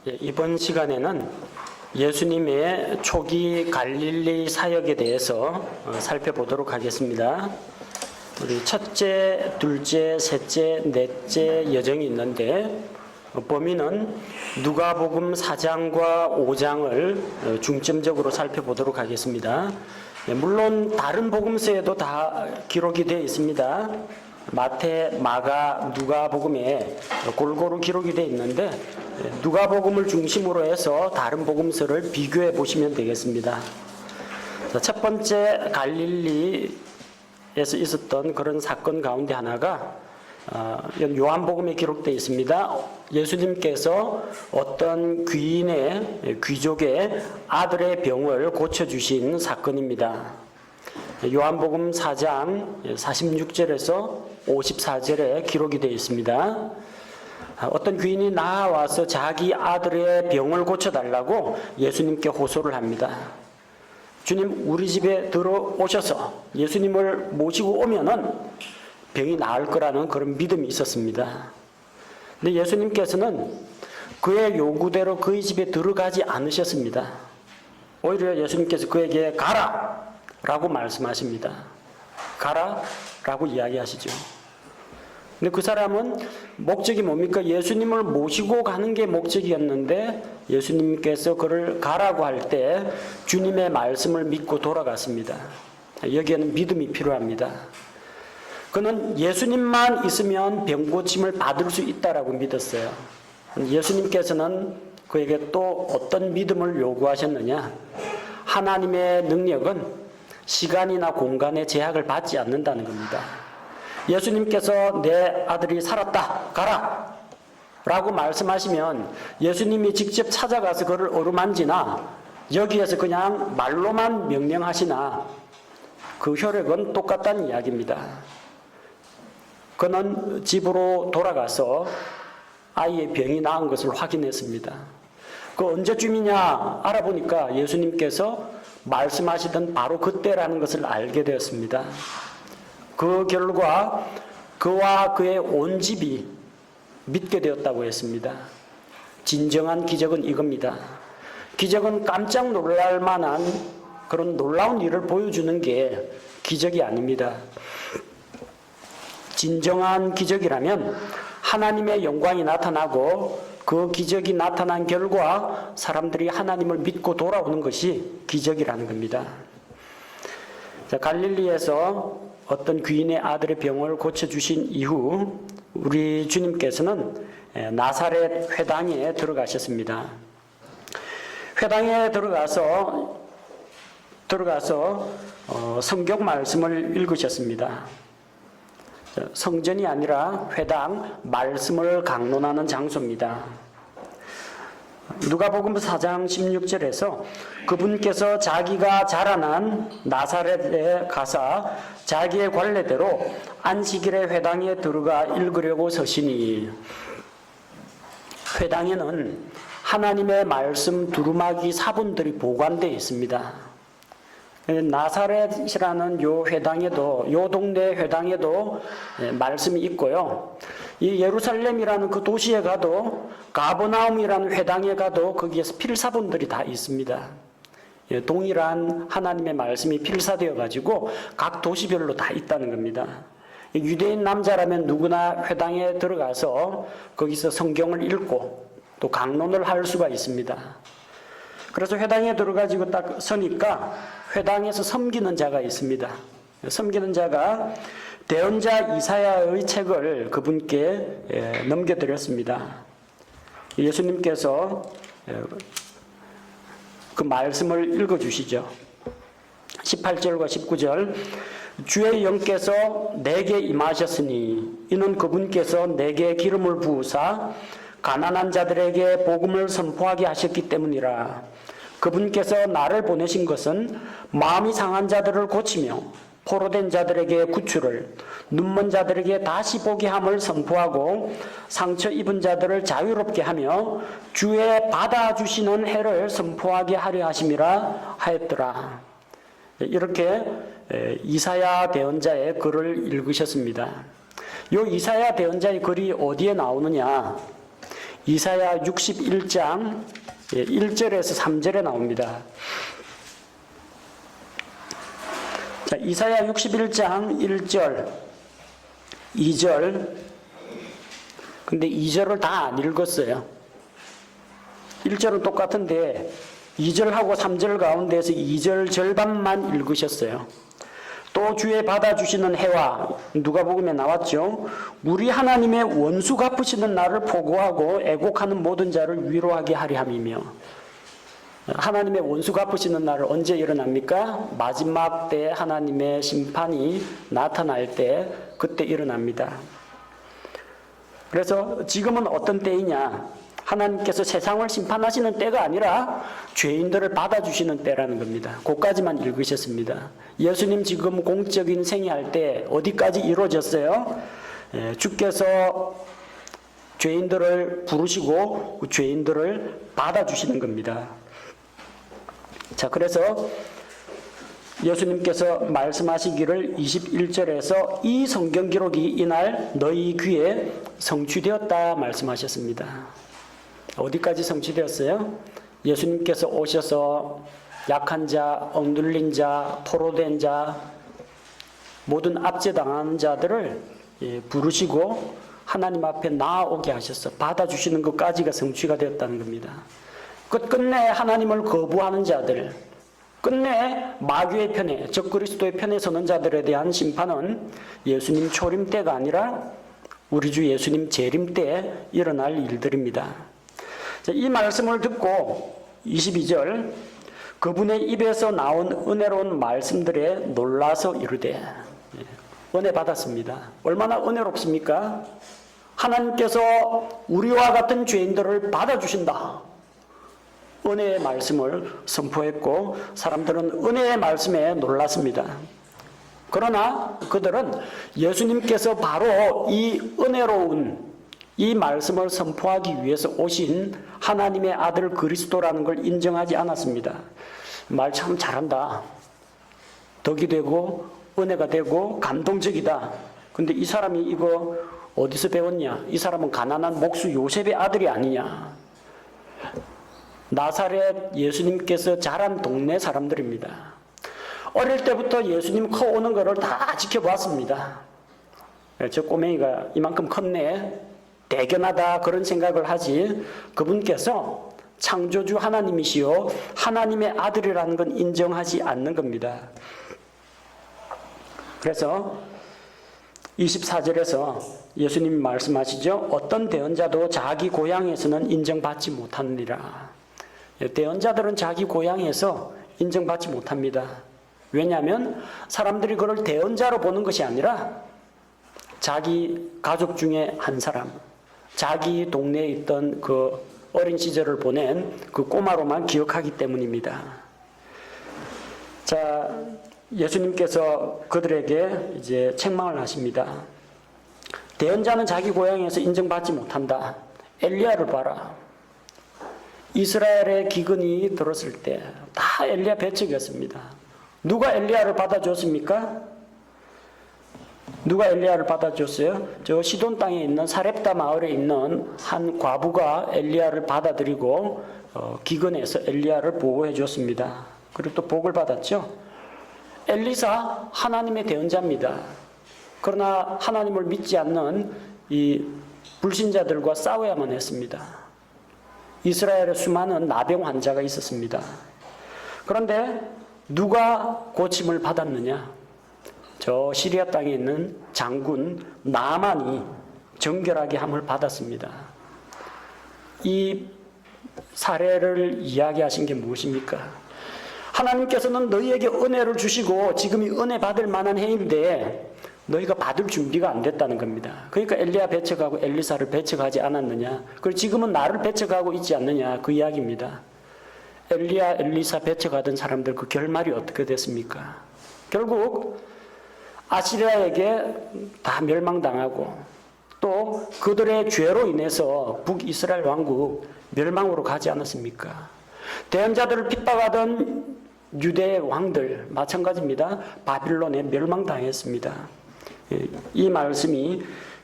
이번 시간에는 예수님의 초기 갈릴리 사역에 대해서 살펴보도록 하겠습니다. 우리 첫째, 둘째, 셋째, 넷째 여정이 있는데 범위는 누가복음 4장과 5장을 중점적으로 살펴보도록 하겠습니다. 물론 다른 복음서에도 다 기록이 되어 있습니다. 마태, 마가, 누가복음에 골고루 기록이 되어 있는데 누가복음을 중심으로 해서 다른 복음서를 비교해 보시면 되겠습니다. 첫 번째 갈릴리에서 있었던 그런 사건 가운데 하나가 요한복음에 기록되어 있습니다. 예수님께서 어떤 귀족의 아들의 병을 고쳐주신 사건입니다. 요한복음 4장 46절에서 54절에 기록이 되어 있습니다. 어떤 귀인이 나와서 자기 아들의 병을 고쳐달라고 예수님께 호소를 합니다. 주님, 우리 집에 들어오셔서 예수님을 모시고 오면은 병이 나을 거라는 그런 믿음이 있었습니다. 근데 예수님께서는 그의 요구대로 그의 집에 들어가지 않으셨습니다. 오히려 예수님께서 그에게 가라! 라고 말씀하십니다. 가라! 라고 이야기하시죠. 근데 그 사람은 목적이 뭡니까? 예수님을 모시고 가는 게 목적이었는데 예수님께서 그를 가라고 할 때 주님의 말씀을 믿고 돌아갔습니다. 여기에는 믿음이 필요합니다. 그는 예수님만 있으면 병고침을 받을 수 있다라고 믿었어요. 예수님께서는 그에게 또 어떤 믿음을 요구하셨느냐? 하나님의 능력은 시간이나 공간의 제약을 받지 않는다는 겁니다. 예수님께서 내 아들이 살았다, 가라! 라고 말씀하시면 예수님이 직접 찾아가서 그를 어루만지나 여기에서 그냥 말로만 명령하시나 그 효력은 똑같다는 이야기입니다. 그는 집으로 돌아가서 아이의 병이 나은 것을 확인했습니다. 그 언제쯤이냐 알아보니까 예수님께서 말씀하시던 바로 그때라는 것을 알게 되었습니다. 그 결과 그와 그의 온 집이 믿게 되었다고 했습니다. 진정한 기적은 이겁니다. 기적은 깜짝 놀랄 만한 그런 놀라운 일을 보여주는 게 기적이 아닙니다. 진정한 기적이라면 하나님의 영광이 나타나고 그 기적이 나타난 결과 사람들이 하나님을 믿고 돌아오는 것이 기적이라는 겁니다. 자, 갈릴리에서 어떤 귀인의 아들의 병을 고쳐주신 이후 우리 주님께서는 나사렛 회당에 들어가셨습니다. 회당에 들어가서 성경 말씀을 읽으셨습니다. 성전이 아니라 회당, 말씀을 강론하는 장소입니다. 누가복음 4장 16절에서 그분께서 자기가 자라난 나사렛에 가사 자기의 관례대로 안식일에 회당에 들어가 읽으려고 서시니, 회당에는 하나님의 말씀 두루마기 사본들이 보관되어 있습니다. 나사렛이라는 요 회당에도, 요 동네 회당에도 말씀이 있고요. 이 예루살렘이라는 그 도시에 가도, 가버나움이라는 회당에 가도 거기에서 필사본들이 다 있습니다. 동일한 하나님의 말씀이 필사되어 가지고 각 도시별로 다 있다는 겁니다. 유대인 남자라면 누구나 회당에 들어가서 거기서 성경을 읽고 또 강론을 할 수가 있습니다. 그래서 회당에 들어가지고 딱 서니까 회당에서 섬기는 자가 있습니다. 섬기는 자가 대언자 이사야의 책을 그분께 넘겨드렸습니다. 예수님께서 그 말씀을 읽어주시죠. 18절과 19절. 주의 영께서 내게 임하셨으니 이는 그분께서 내게 기름을 부으사 가난한 자들에게 복음을 선포하게 하셨기 때문이라. 그분께서 나를 보내신 것은 마음이 상한 자들을 고치며 포로된 자들에게 구출을, 눈먼 자들에게 다시 보게 함을 선포하고 상처 입은 자들을 자유롭게 하며 주의 받아주시는 해를 선포하게 하려 하심이라 하였더라. 이렇게 이사야 대언자의 글을 읽으셨습니다. 이 이사야 대언자의 글이 어디에 나오느냐? 이사야 61장 1절에서 3절에 나옵니다. 자, 이사야 61장 1절, 2절. 근데 2절을 다 안 읽었어요. 1절은 똑같은데 2절하고 3절 가운데서 2절 절반만 읽으셨어요. 또 주의 받아주시는 해와, 누가복음에 나왔죠. 우리 하나님의 원수 갚으시는 날을 포고하고 애곡하는 모든 자를 위로하게 하려 함이며. 하나님의 원수 갚으시는 날은 언제 일어납니까? 마지막 때 하나님의 심판이 나타날 때, 그때 일어납니다. 그래서 지금은 어떤 때이냐? 하나님께서 세상을 심판하시는 때가 아니라 죄인들을 받아주시는 때라는 겁니다. 그것까지만 읽으셨습니다. 예수님 지금 공적인 생애할 때 어디까지 이루어졌어요? 주께서 죄인들을 부르시고 죄인들을 받아주시는 겁니다. 자, 그래서 예수님께서 말씀하시기를 21절에서 이 성경 기록이 이날 너희 귀에 성취되었다 말씀하셨습니다. 어디까지 성취되었어요? 예수님께서 오셔서 약한 자, 억눌린 자, 포로된 자, 모든 압제당하는 자들을 부르시고 하나님 앞에 나아오게 하셔서 받아주시는 것까지가 성취가 되었다는 겁니다. 끝끝내 하나님을 거부하는 자들, 끝내 마귀의 편에, 적그리스도의 편에 서는 자들에 대한 심판은 예수님 초림 때가 아니라 우리 주 예수님 재림 때에 일어날 일들입니다. 이 말씀을 듣고 22절, 그분의 입에서 나온 은혜로운 말씀들에 놀라서 이르되, 은혜 받았습니다. 얼마나 은혜롭습니까? 하나님께서 우리와 같은 죄인들을 받아주신다. 은혜의 말씀을 선포했고 사람들은 은혜의 말씀에 놀랐습니다. 그러나 그들은 예수님께서 바로 이 은혜로운 이 말씀을 선포하기 위해서 오신 하나님의 아들 그리스도라는 걸 인정하지 않았습니다. 말 참 잘한다. 덕이 되고 은혜가 되고 감동적이다. 근데 이 사람이 이거 어디서 배웠냐? 이 사람은 가난한 목수 요셉의 아들이 아니냐? 나사렛 예수님께서 자란 동네 사람들입니다. 어릴 때부터 예수님 커오는 것을 다 지켜봤습니다. 저 꼬맹이가 이만큼 컸네, 대견하다, 그런 생각을 하지, 그분께서 창조주 하나님이시요 하나님의 아들이라는 건 인정하지 않는 겁니다. 그래서 24절에서 예수님이 말씀하시죠. 어떤 대언자도 자기 고향에서는 인정받지 못하느니라. 대언자들은 자기 고향에서 인정받지 못합니다. 왜냐하면 사람들이 그를 대언자로 보는 것이 아니라 자기 가족 중에 한 사람, 자기 동네에 있던 그 어린 시절을 보낸 그 꼬마로만 기억하기 때문입니다. 자, 예수님께서 그들에게 이제 책망을 하십니다. 대언자는 자기 고향에서 인정받지 못한다. 엘리야를 봐라. 이스라엘의 기근이 들었을 때 다 엘리야 배척이었습니다. 누가 엘리야를 받아줬습니까? 누가 엘리야를 받아줬어요? 저 시돈 땅에 있는 사렙다 마을에 있는 한 과부가 엘리야를 받아들이고 기근에서 엘리야를 보호해 줬습니다. 그리고 또 복을 받았죠. 엘리사 하나님의 대언자입니다. 그러나 하나님을 믿지 않는 이 불신자들과 싸워야만 했습니다. 이스라엘에 수많은 나병 환자가 있었습니다. 그런데 누가 고침을 받았느냐? 저 시리아 땅에 있는 장군 나만이 정결하게 함을 받았습니다. 이 사례를 이야기하신 게 무엇입니까? 하나님께서는 너희에게 은혜를 주시고 지금 이 은혜 받을 만한 해인데 너희가 받을 준비가 안 됐다는 겁니다. 그러니까 엘리야 배척하고 엘리사를 배척하지 않았느냐? 그리고 지금은 나를 배척하고 있지 않느냐? 그 이야기입니다. 엘리야, 엘리사 배척하던 사람들 그 결말이 어떻게 됐습니까? 결국 아시리아에게 다 멸망당하고 또 그들의 죄로 인해서 북이스라엘 왕국 멸망으로 가지 않았습니까? 대언자들을 핍박하던 유대의 왕들 마찬가지입니다. 바빌론에 멸망당했습니다. 이 말씀이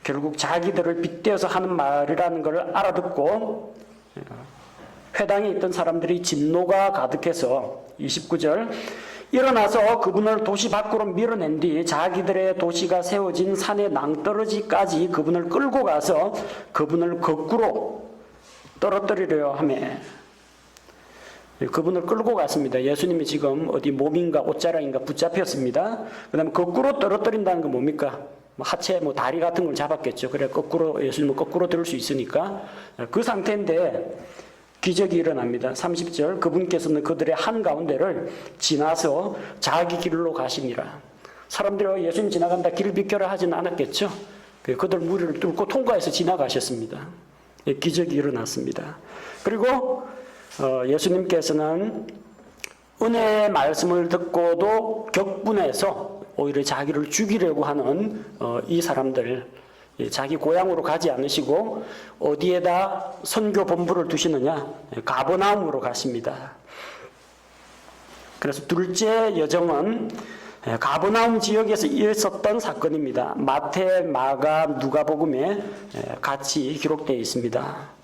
결국 자기들을 빗대어서 하는 말이라는 걸 알아듣고 회당에 있던 사람들이 진노가 가득해서 29절 일어나서 그분을 도시 밖으로 밀어낸 뒤 자기들의 도시가 세워진 산의 낭떠러지까지 그분을 끌고 가서 그분을 거꾸로 떨어뜨리려 하며 그분을 끌고 갔습니다. 예수님이 지금 어디 몸인가 옷자락인가 붙잡혔습니다. 그 다음에 거꾸로 떨어뜨린다는 건 뭡니까? 하체, 다리 같은 걸 잡았겠죠. 그래, 거꾸로, 예수님은 거꾸로 들을 수 있으니까. 그 상태인데 기적이 일어납니다. 30절, 그분께서는 그들의 한가운데를 지나서 자기 길로 가시니라. 사람들이 예수님 지나간다, 길 비켜라 하지는 않았겠죠. 그들 무리를 뚫고 통과해서 지나가셨습니다. 기적이 일어났습니다. 그리고 예수님께서는 은혜의 말씀을 듣고도 격분해서 오히려 자기를 죽이려고 하는 이 사람들, 자기 고향으로 가지 않으시고 어디에다 선교 본부를 두시느냐? 가버나움으로 가십니다. 그래서 둘째 여정은 가버나움 지역에서 있었던 사건입니다. 마태, 마가, 누가복음에 같이 기록되어 있습니다.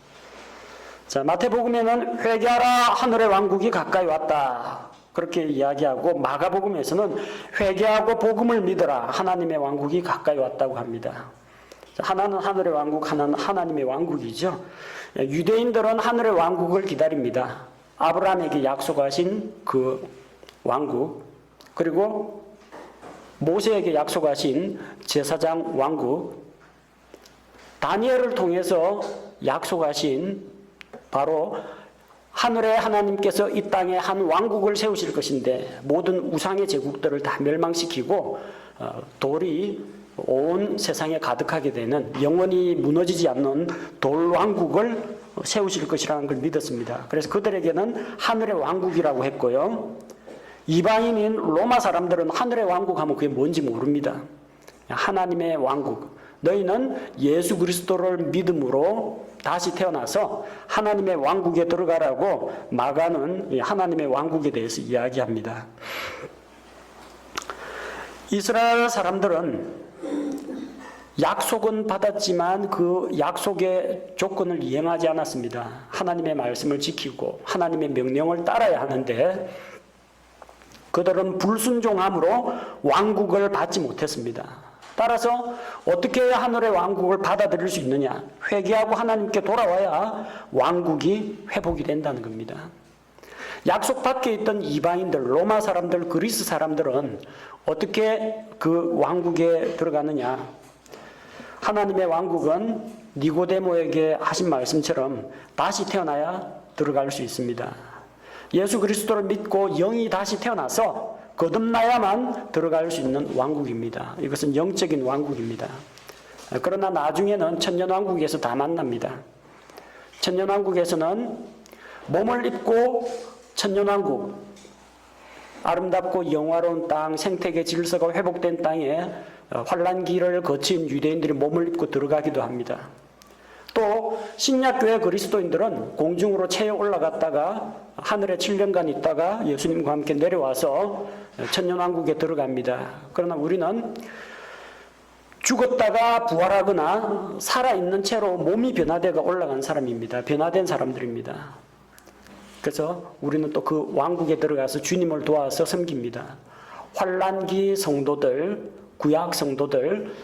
자, 마태복음에는 회개하라 하늘의 왕국이 가까이 왔다 그렇게 이야기하고, 마가복음에서는 회개하고 복음을 믿어라 하나님의 왕국이 가까이 왔다고 합니다. 하나는 하늘의 왕국, 하나는 하나님의 왕국이죠. 유대인들은 하늘의 왕국을 기다립니다. 아브라함에게 약속하신 그 왕국, 그리고 모세에게 약속하신 제사장 왕국, 다니엘을 통해서 약속하신 바로 하늘의 하나님께서 이 땅에 한 왕국을 세우실 것인데 모든 우상의 제국들을 다 멸망시키고 돌이 온 세상에 가득하게 되는, 영원히 무너지지 않는 돌왕국을 세우실 것이라는 걸 믿었습니다. 그래서 그들에게는 하늘의 왕국이라고 했고요. 이방인인 로마 사람들은 하늘의 왕국 하면 그게 뭔지 모릅니다. 하나님의 왕국, 너희는 예수 그리스도를 믿음으로 다시 태어나서 하나님의 왕국에 들어가라고 마가는 하나님의 왕국에 대해서 이야기합니다. 이스라엘 사람들은 약속은 받았지만 그 약속의 조건을 이행하지 않았습니다. 하나님의 말씀을 지키고 하나님의 명령을 따라야 하는데 그들은 불순종함으로 왕국을 받지 못했습니다. 따라서 어떻게 해야 하늘의 왕국을 받아들일 수 있느냐? 회개하고 하나님께 돌아와야 왕국이 회복이 된다는 겁니다. 약속 밖에 있던 이방인들, 로마 사람들, 그리스 사람들은 어떻게 그 왕국에 들어가느냐? 하나님의 왕국은 니고데모에게 하신 말씀처럼 다시 태어나야 들어갈 수 있습니다. 예수 그리스도를 믿고 영이 다시 태어나서 거듭나야만 들어갈 수 있는 왕국입니다. 이것은 영적인 왕국입니다. 그러나 나중에는 천년왕국에서 다 만납니다. 천년왕국에서는 몸을 입고 천년왕국, 아름답고 영화로운 땅, 생태계 질서가 회복된 땅에 환란기를 거친 유대인들이 몸을 입고 들어가기도 합니다. 또 신약교회 그리스도인들은 공중으로 체에 올라갔다가 하늘에 7년간 있다가 예수님과 함께 내려와서 천년왕국에 들어갑니다. 그러나 우리는 죽었다가 부활하거나 살아있는 채로 몸이 변화되어 올라간 사람입니다. 변화된 사람들입니다. 그래서 우리는 또 그 왕국에 들어가서 주님을 도와서 섬깁니다. 환란기 성도들, 구약 성도들,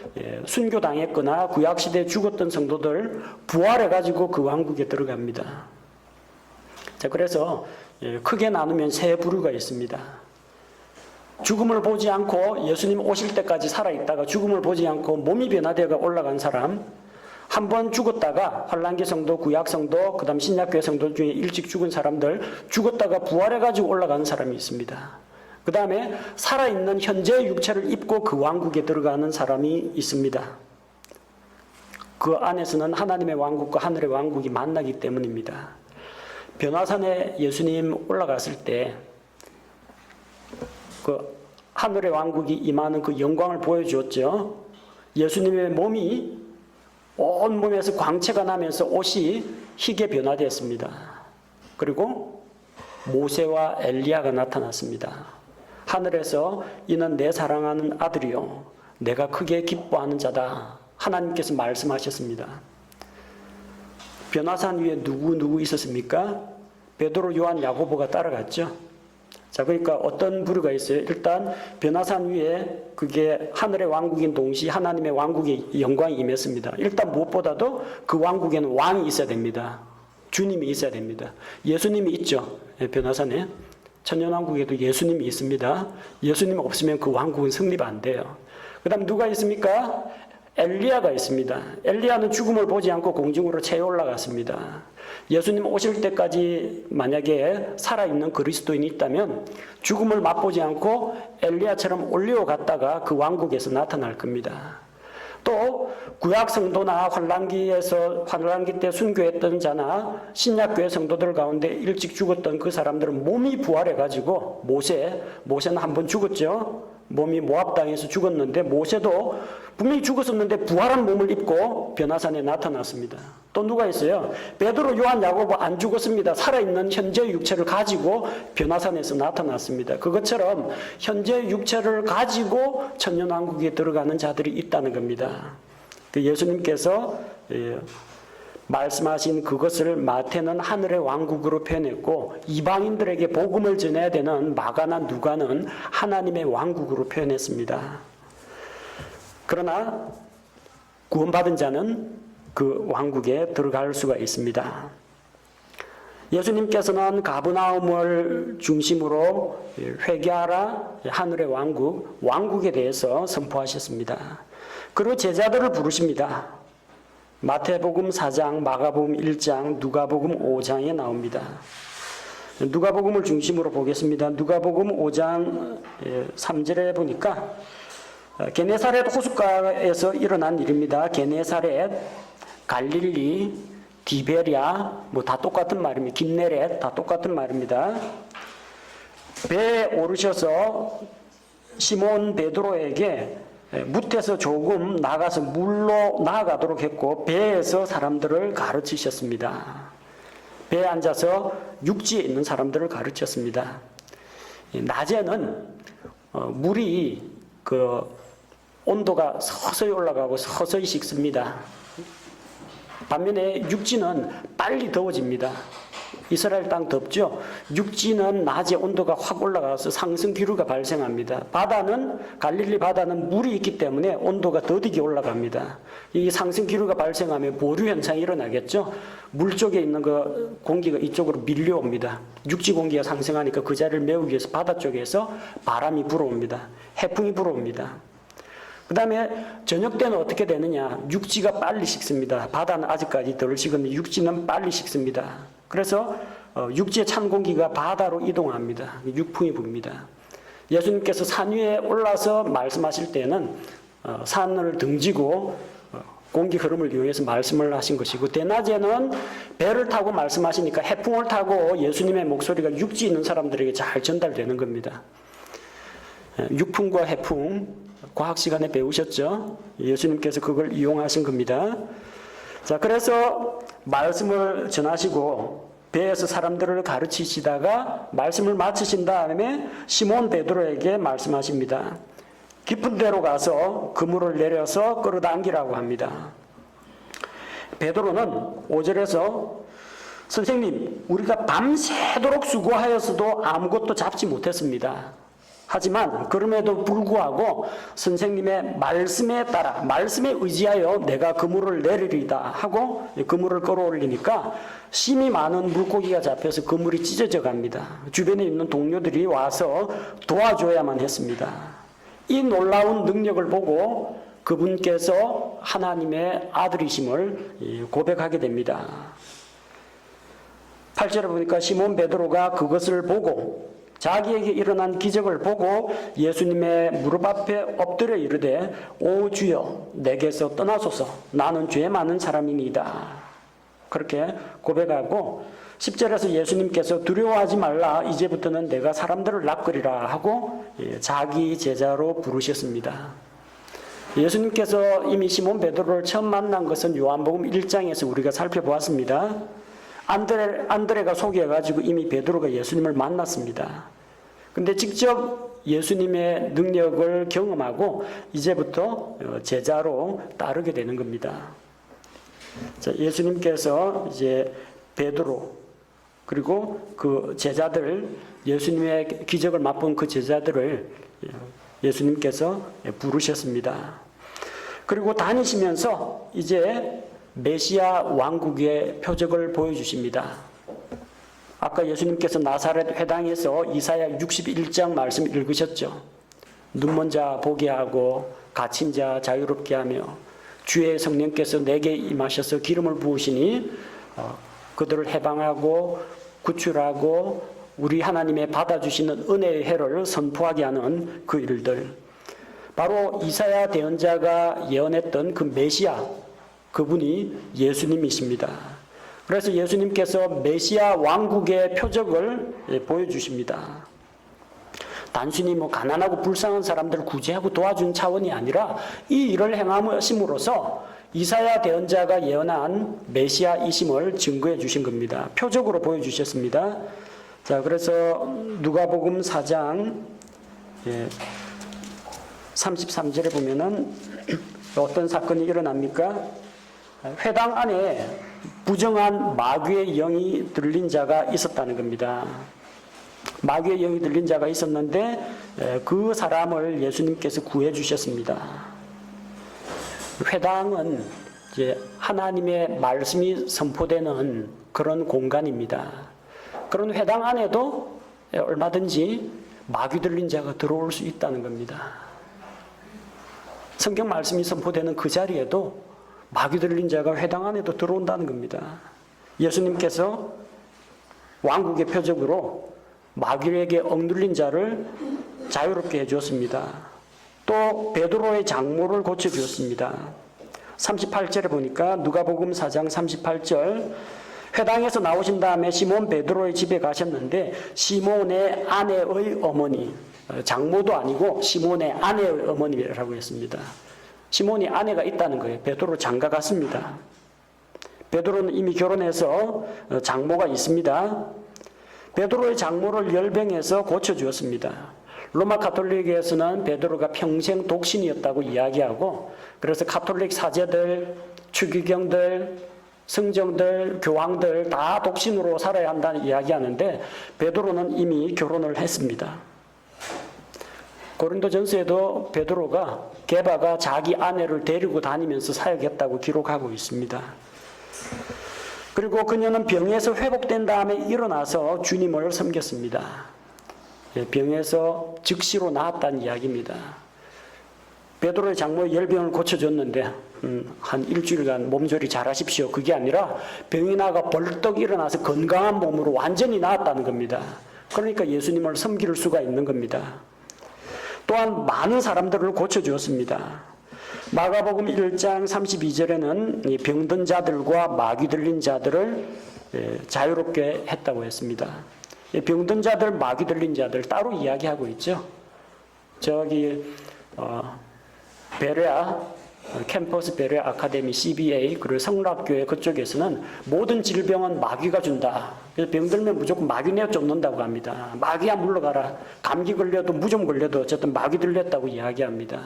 순교당했거나 구약시대에 죽었던 성도들 부활해가지고 그 왕국에 들어갑니다. 자, 그래서 크게 나누면 세 부류가 있습니다. 죽음을 보지 않고 예수님 오실 때까지 살아있다가 죽음을 보지 않고 몸이 변화되어 올라간 사람, 한 번 죽었다가 환란기 성도, 구약 성도, 그 다음 신약교회 성도 중에 일찍 죽은 사람들, 죽었다가 부활해가지고 올라가는 사람이 있습니다. 그 다음에 살아있는 현재의 육체를 입고 그 왕국에 들어가는 사람이 있습니다. 그 안에서는 하나님의 왕국과 하늘의 왕국이 만나기 때문입니다. 변화산에 예수님 올라갔을 때 그 하늘의 왕국이 임하는 그 영광을 보여주었죠. 예수님의 몸이 온몸에서 광채가 나면서 옷이 희게 변화되었습니다. 그리고 모세와 엘리야가 나타났습니다. 하늘에서 이는 내 사랑하는 아들이요 내가 크게 기뻐하는 자다 하나님께서 말씀하셨습니다. 변화산 위에 누구 있었습니까? 베드로, 요한, 야고보가 따라갔죠. 자, 그러니까 어떤 부류가 있어요? 일단 변화산 위에 그게 하늘의 왕국인 동시에 하나님의 왕국의 영광이 임했습니다. 일단 무엇보다도 그 왕국에는 왕이 있어야 됩니다. 주님이 있어야 됩니다. 예수님이 있죠. 변화산에. 천년왕국에도 예수님이 있습니다. 예수님 없으면 그 왕국은 성립 안 돼요. 그 다음 누가 있습니까? 엘리야가 있습니다. 엘리야는 죽음을 보지 않고 공중으로 채 올라갔습니다. 예수님 오실 때까지 만약에 살아있는 그리스도인이 있다면 죽음을 맛보지 않고 엘리야처럼 올려갔다가 그 왕국에서 나타날 겁니다. 또 구약 성도나 환란기 때 순교했던 자나 신약교회 성도들 가운데 일찍 죽었던 그 사람들은 몸이 부활해가지고 모세는 한 번 죽었죠. 몸이 모압 땅에서 죽었는데 모세도 분명히 죽었었는데 부활한 몸을 입고 변화산에 나타났습니다. 또 누가 있어요? 베드로, 요한, 야고보 안 죽었습니다. 살아있는 현재의 육체를 가지고 변화산에서 나타났습니다. 그것처럼 현재의 육체를 가지고 천년왕국에 들어가는 자들이 있다는 겁니다. 예수님께서 말씀하신 그것을 마태는 하늘의 왕국으로 표현했고 이방인들에게 복음을 전해야 되는 마가나 누가는 하나님의 왕국으로 표현했습니다. 그러나 구원받은 자는 그 왕국에 들어갈 수가 있습니다. 예수님께서는 가버나움을 중심으로 회개하라 하늘의 왕국에 대해서 선포하셨습니다. 그리고 제자들을 부르십니다. 마태복음 4장, 마가복음 1장, 누가복음 5장에 나옵니다. 누가복음을 중심으로 보겠습니다. 누가복음 5장 3절에 보니까 게네사렛 호숫가에서 일어난 일입니다. 게네사렛, 갈릴리, 디베랴, 다 똑같은 말입니다. 긴네렛, 다 똑같은 말입니다. 배에 오르셔서 시몬 베드로에게 뭇에서 조금 나가서 물로 나아가도록 했고 배에서 사람들을 가르치셨습니다. 배에 앉아서 육지에 있는 사람들을 가르쳤습니다. 낮에는 물이 온도가 서서히 올라가고 서서히 식습니다. 반면에 육지는 빨리 더워집니다. 이스라엘 땅 덥죠? 육지는 낮에 온도가 확 올라가서 상승 기류가 발생합니다. 갈릴리 바다는 물이 있기 때문에 온도가 더디게 올라갑니다. 이 상승 기류가 발생하면 보류 현상이 일어나겠죠? 물 쪽에 있는 그 공기가 이쪽으로 밀려옵니다. 육지 공기가 상승하니까 그 자리를 메우기 위해서 바다 쪽에서 바람이 불어옵니다. 해풍이 불어옵니다. 그 다음에 저녁 때는 어떻게 되느냐? 육지가 빨리 식습니다. 바다는 아직까지 덜 식었는데 육지는 빨리 식습니다. 그래서 육지의 찬 공기가 바다로 이동합니다. 육풍이 붑니다. 예수님께서 산 위에 올라서 말씀하실 때는 산을 등지고 공기 흐름을 이용해서 말씀을 하신 것이고 대낮에는 배를 타고 말씀하시니까 해풍을 타고 예수님의 목소리가 육지에 있는 사람들에게 잘 전달되는 겁니다. 육풍과 해풍 과학 시간에 배우셨죠? 예수님께서 그걸 이용하신 겁니다. 자, 그래서 말씀을 전하시고 배에서 사람들을 가르치시다가 말씀을 마치신 다음에 시몬 베드로에게 말씀하십니다. 깊은 데로 가서 그물을 내려서 끌어당기라고 합니다. 베드로는 5절에서 선생님, 우리가 밤새도록 수고하여서도 아무것도 잡지 못했습니다. 하지만 그럼에도 불구하고 선생님의 말씀에 따라 말씀에 의지하여 내가 그물을 내리리다 하고 그물을 끌어올리니까 심이 많은 물고기가 잡혀서 그물이 찢어져 갑니다. 주변에 있는 동료들이 와서 도와줘야만 했습니다. 이 놀라운 능력을 보고 그분께서 하나님의 아들이심을 고백하게 됩니다. 8절에 보니까 시몬 베드로가 그것을 보고 자기에게 일어난 기적을 보고 예수님의 무릎 앞에 엎드려 이르되 오 주여 내게서 떠나소서 나는 죄 많은 사람이니이다. 그렇게 고백하고 10절에서 예수님께서 두려워하지 말라 이제부터는 내가 사람들을 낚으리라 하고 자기 제자로 부르셨습니다. 예수님께서 이미 시몬 베드로를 처음 만난 것은 요한복음 1장에서 우리가 살펴보았습니다. 안드레가 소개해가지고 이미 베드로가 예수님을 만났습니다. 근데 직접 예수님의 능력을 경험하고 이제부터 제자로 따르게 되는 겁니다. 자, 예수님께서 이제 베드로 그리고 그 제자들, 예수님의 기적을 맛본 그 제자들을 예수님께서 부르셨습니다. 그리고 다니시면서 이제 메시아 왕국의 표적을 보여주십니다. 아까 예수님께서 나사렛 회당에서 이사야 61장 말씀 읽으셨죠. 눈먼 자 보게 하고 갇힌 자 자유롭게 하며 주의 성령께서 내게 임하셔서 기름을 부으시니 그들을 해방하고 구출하고 우리 하나님의 받아주시는 은혜의 해를 선포하게 하는 그 일들. 바로 이사야 대언자가 예언했던 그 메시아, 그분이 예수님이십니다. 그래서 예수님께서 메시아 왕국의 표적을 보여주십니다. 단순히 가난하고 불쌍한 사람들을 구제하고 도와준 차원이 아니라 이 일을 행함으로써 이사야 대언자가 예언한 메시아이심을 증거해 주신 겁니다. 표적으로 보여주셨습니다. 자, 그래서 누가복음 4장 33절에 보면은 어떤 사건이 일어납니까? 회당 안에 부정한 마귀의 영이 들린 자가 있었다는 겁니다. 마귀의 영이 들린 자가 있었는데 그 사람을 예수님께서 구해 주셨습니다. 회당은 이제 하나님의 말씀이 선포되는 그런 공간입니다. 그런 회당 안에도 얼마든지 마귀 들린 자가 들어올 수 있다는 겁니다. 성경 말씀이 선포되는 그 자리에도 마귀 들린 자가 회당 안에도 들어온다는 겁니다. 예수님께서 왕국의 표적으로 마귀에게 억눌린 자를 자유롭게 해주었습니다. 또 베드로의 장모를 고쳐주었습니다. 38절에 보니까 누가복음 4장 38절 회당에서 나오신 다음에 시몬 베드로의 집에 가셨는데 시몬의 아내의 어머니, 장모도 아니고 시몬의 아내의 어머니라고 했습니다. 시몬이 아내가 있다는 거예요. 베드로 장가 갔습니다. 베드로는 이미 결혼해서 장모가 있습니다. 베드로의 장모를 열병해서 고쳐주었습니다. 로마 가톨릭에서는 베드로가 평생 독신이었다고 이야기하고 그래서 가톨릭 사제들, 추기경들, 성정들, 교황들 다 독신으로 살아야 한다는 이야기하는데 베드로는 이미 결혼을 했습니다. 고린도전서에도 베드로가 게바가 자기 아내를 데리고 다니면서 사역했다고 기록하고 있습니다. 그리고 그녀는 병에서 회복된 다음에 일어나서 주님을 섬겼습니다. 병에서 즉시로 나았다는 이야기입니다. 베드로의 장모의 열병을 고쳐줬는데 한 일주일간 몸조리 잘하십시오. 그게 아니라 병이 나가 벌떡 일어나서 건강한 몸으로 완전히 나았다는 겁니다. 그러니까 예수님을 섬길 수가 있는 겁니다. 또한 많은 사람들을 고쳐주었습니다. 마가복음 1장 32절에는 병든 자들과 마귀 들린 자들을 자유롭게 했다고 했습니다. 병든 자들, 마귀 들린 자들 따로 이야기하고 있죠. 저기 베레아 캠퍼스 베레아 아카데미 CBA 그리고 성락교회 그쪽에서는 모든 질병은 마귀가 준다. 그래서 병들면 무조건 마귀 내어 쫓는다고 합니다. 마귀야 물러가라. 감기 걸려도 무좀 걸려도 어쨌든 마귀 들렸다고 이야기합니다.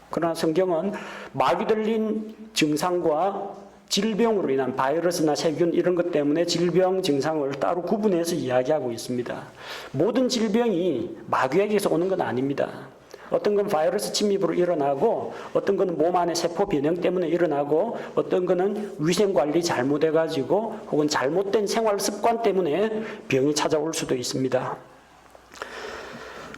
그러나 성경은 마귀 들린 증상과 질병으로 인한 바이러스나 세균 이런 것 때문에 질병 증상을 따로 구분해서 이야기하고 있습니다. 모든 질병이 마귀에게서 오는 건 아닙니다. 어떤 건 바이러스 침입으로 일어나고 어떤 건 몸 안의 세포 변형 때문에 일어나고 어떤 거는 위생관리 잘못해가지고 혹은 잘못된 생활 습관 때문에 병이 찾아올 수도 있습니다.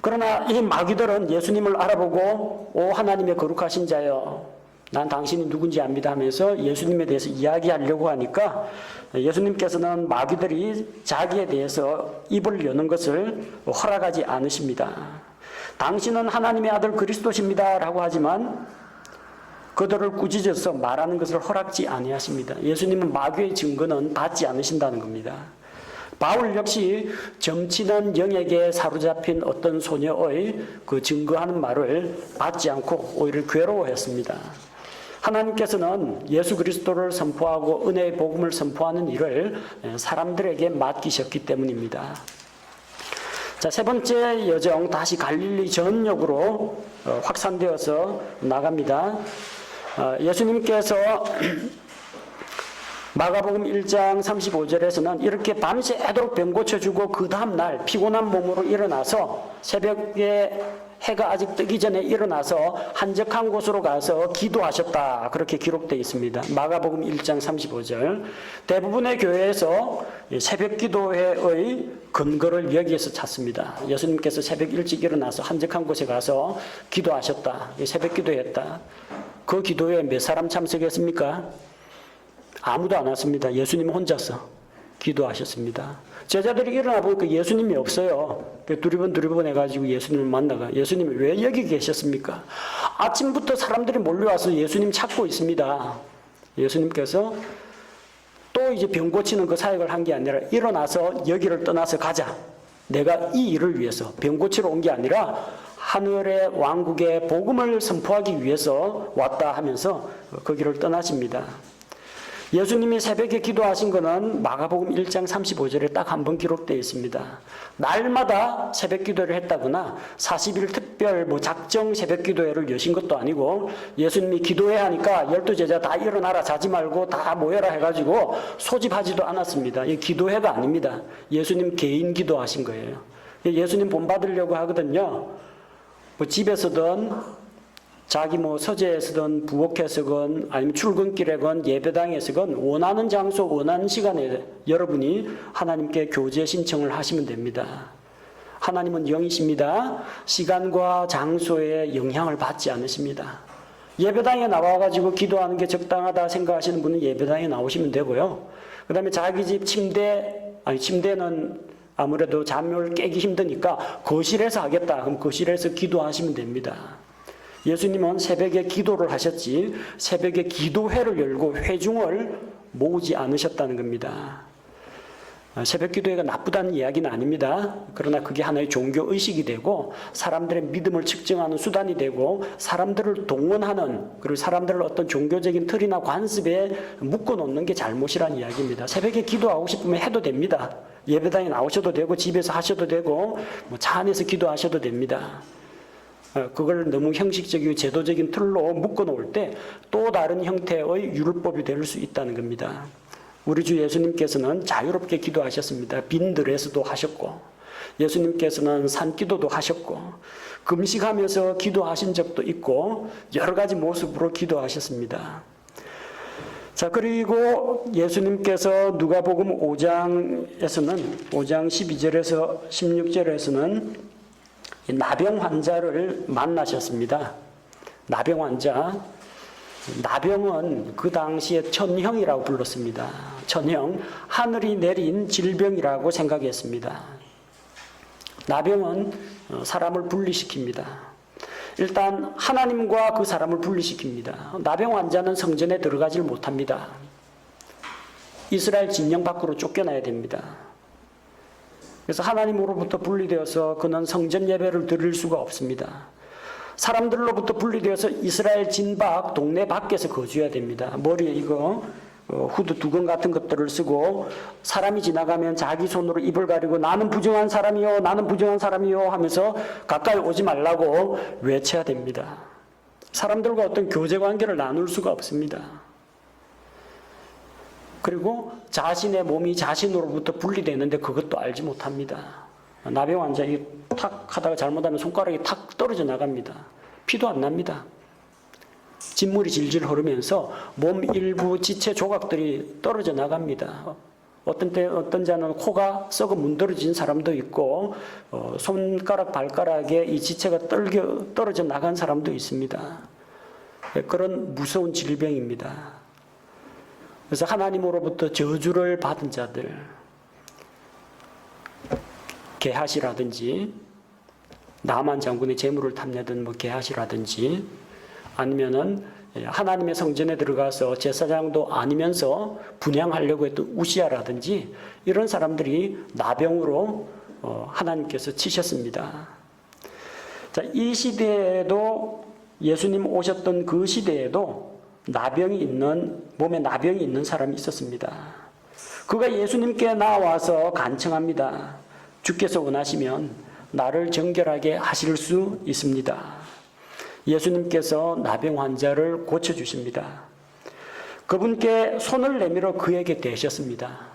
그러나 이 마귀들은 예수님을 알아보고 오 하나님의 거룩하신 자여 난 당신이 누군지 압니다 하면서 예수님에 대해서 이야기하려고 하니까 예수님께서는 마귀들이 자기에 대해서 입을 여는 것을 허락하지 않으십니다. 당신은 하나님의 아들 그리스도십니다 라고 하지만 그들을 꾸짖어서 말하는 것을 허락지 아니하십니다. 예수님은 마귀의 증거는 받지 않으신다는 겁니다. 바울 역시 점치는 영에게 사로잡힌 어떤 소녀의 그 증거하는 말을 받지 않고 오히려 괴로워했습니다. 하나님께서는 예수 그리스도를 선포하고 은혜의 복음을 선포하는 일을 사람들에게 맡기셨기 때문입니다. 자, 세 번째 여정 다시 갈릴리 전역으로 확산되어서 나갑니다. 예수님께서 마가복음 1장 35절에서는 이렇게 밤새도록 병 고쳐주고 그 다음날 피곤한 몸으로 일어나서 새벽에 해가 아직 뜨기 전에 일어나서 한적한 곳으로 가서 기도하셨다. 그렇게 기록되어 있습니다. 마가복음 1장 35절. 대부분의 교회에서 새벽 기도회의 근거를 여기에서 찾습니다. 예수님께서 새벽 일찍 일어나서 한적한 곳에 가서 기도하셨다. 새벽 기도했다. 그 기도회에 몇 사람 참석했습니까? 아무도 안 왔습니다. 예수님 혼자서 기도하셨습니다. 제자들이 일어나 보니까 예수님이 없어요. 두리번 해가지고 예수님을 만나가 예수님이 왜 여기 계셨습니까? 아침부터 사람들이 몰려와서 예수님 찾고 있습니다. 예수님께서 또 이제 병 고치는 그 사역을 한 게 아니라 일어나서 여기를 떠나서 가자. 내가 이 일을 위해서 병 고치러 온 게 아니라 하늘의 왕국의 복음을 선포하기 위해서 왔다 하면서 그 길을 떠나십니다. 예수님이 새벽에 기도하신 것은 마가복음 1장 35절에 딱 한 번 기록되어 있습니다. 날마다 새벽 기도를 했다거나 40일 특별 작정 새벽 기도회를 여신 것도 아니고 예수님이 기도회 하니까 12제자 다 일어나라 자지 말고 다 모여라 해가지고 소집하지도 않았습니다. 이 기도회가 아닙니다. 예수님 개인 기도하신 거예요. 예수님 본받으려고 하거든요. 집에서든 자기 서재에서든 부엌에서건 아니면 출근길에건 예배당에서건 원하는 장소 원하는 시간에 여러분이 하나님께 교제 신청을 하시면 됩니다. 하나님은 영이십니다. 시간과 장소에 영향을 받지 않으십니다. 예배당에 나와가지고 기도하는 게 적당하다 생각하시는 분은 예배당에 나오시면 되고요. 그 다음에 자기 집 침대는 아무래도 잠을 깨기 힘드니까 거실에서 하겠다. 그럼 거실에서 기도하시면 됩니다. 예수님은 새벽에 기도를 하셨지 새벽에 기도회를 열고 회중을 모으지 않으셨다는 겁니다. 새벽 기도회가 나쁘다는 이야기는 아닙니다. 그러나 그게 하나의 종교의식이 되고 사람들의 믿음을 측정하는 수단이 되고 사람들을 동원하는 그리고 사람들을 어떤 종교적인 틀이나 관습에 묶어놓는 게 잘못이라는 이야기입니다. 새벽에 기도하고 싶으면 해도 됩니다. 예배당에 나오셔도 되고 집에서 하셔도 되고 차 안에서 기도하셔도 됩니다. 그걸 너무 형식적이고 제도적인 틀로 묶어놓을 때 또 다른 형태의 율법이 될 수 있다는 겁니다. 우리 주 예수님께서는 자유롭게 기도하셨습니다. 빈들에서도 하셨고 예수님께서는 산기도도 하셨고 금식하면서 기도하신 적도 있고 여러 가지 모습으로 기도하셨습니다. 자, 그리고 예수님께서 누가복음 5장 12절에서 16절에서는 나병 환자를 만나셨습니다. 나병 환자. 나병은 그 당시에 천형이라고 불렀습니다. 천형, 하늘이 내린 질병이라고 생각했습니다. 나병은 사람을 분리시킵니다. 일단 하나님과 그 사람을 분리시킵니다. 나병 환자는 성전에 들어가질 못합니다. 이스라엘 진영 밖으로 쫓겨나야 됩니다. 그래서 하나님으로부터 분리되어서 그는 성전 예배를 드릴 수가 없습니다. 사람들로부터 분리되어서 이스라엘 진박 동네 밖에서 거주해야 됩니다. 머리에 후드 두건 같은 것들을 쓰고 사람이 지나가면 자기 손으로 입을 가리고 나는 부정한 사람이요 나는 부정한 사람이요 하면서 가까이 오지 말라고 외쳐야 됩니다. 사람들과 어떤 교제 관계를 나눌 수가 없습니다. 그리고 자신의 몸이 자신으로부터 분리되는데 그것도 알지 못합니다. 나병 환자 탁 하다가 잘못하면 손가락이 탁 떨어져 나갑니다. 피도 안 납니다. 진물이 질질 흐르면서 몸 일부 지체 조각들이 떨어져 나갑니다. 어떤 자는 코가 썩어 문드러진 사람도 있고 손가락 발가락에 이 지체가 떨어져 나간 사람도 있습니다. 그런 무서운 질병입니다. 그래서 하나님으로부터 저주를 받은 자들, 게하시라든지 나만 장군의 재물을 탐내던 게하시라든지 아니면은 하나님의 성전에 들어가서 제사장도 아니면서 분향하려고 했던 우시아라든지 이런 사람들이 나병으로 하나님께서 치셨습니다. 자, 이 시대에도 예수님 오셨던 그 시대에도 몸에 나병이 있는 사람이 있었습니다. 그가 예수님께 나와서 간청합니다. 주께서 원하시면 나를 정결하게 하실 수 있습니다. 예수님께서 나병 환자를 고쳐주십니다. 그분께 손을 내밀어 그에게 대셨습니다.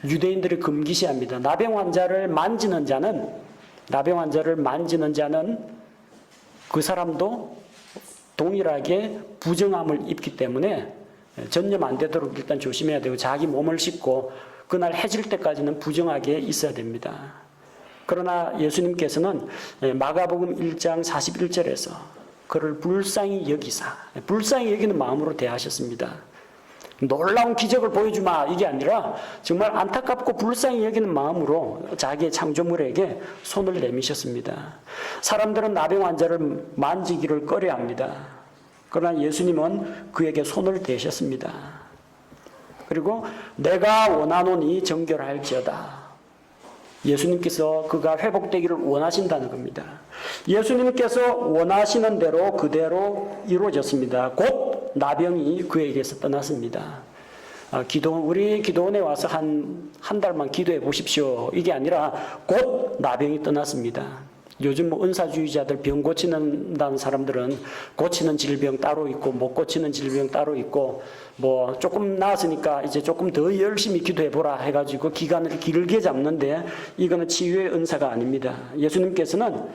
유대인들이 금기시합니다. 나병 환자를 만지는 자는 그 사람도 동일하게 부정함을 입기 때문에 전염 안 되도록 일단 조심해야 되고 자기 몸을 씻고 그날 해질 때까지는 부정하게 있어야 됩니다. 그러나 예수님께서는 마가복음 1장 41절에서 그를 불쌍히 여기는 마음으로 대하셨습니다. 놀라운 기적을 보여주마 이게 아니라 정말 안타깝고 불쌍히 여기는 마음으로 자기의 창조물에게 손을 내미셨습니다. 사람들은 나병 환자를 만지기를 꺼려합니다. 그러나 예수님은 그에게 손을 대셨습니다. 그리고 내가 원하노니 정결할지어다. 예수님께서 그가 회복되기를 원하신다는 겁니다. 예수님께서 원하시는 대로 그대로 이루어졌습니다. 곧 나병이 그에게서 떠났습니다. 우리 기도원에 와서 한 달만 기도해 보십시오. 이게 아니라 곧 나병이 떠났습니다. 요즘 은사주의자들 병 고치는다는 사람들은 고치는 질병 따로 있고 못 고치는 질병 따로 있고 조금 나았으니까 이제 조금 더 열심히 기도해 보라 해가지고 기간을 길게 잡는데 이거는 치유의 은사가 아닙니다. 예수님께서는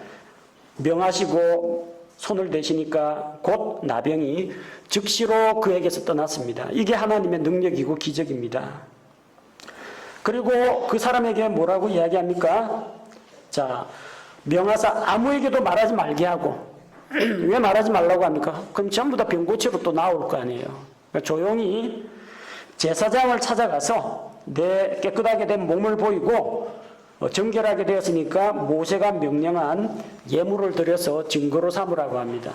명하시고 손을 대시니까 곧 나병이 즉시로 그에게서 떠났습니다. 이게 하나님의 능력이고 기적입니다. 그리고 그 사람에게 뭐라고 이야기합니까? 자, 명하사 아무에게도 말하지 말게 하고 왜 말하지 말라고 합니까? 그럼 전부 다 병고치로 또 나올 거 아니에요. 그러니까 조용히 제사장을 찾아가서 내 깨끗하게 된 몸을 보이고 정결하게 되었으니까 모세가 명령한 예물을 드려서 증거로 삼으라고 합니다.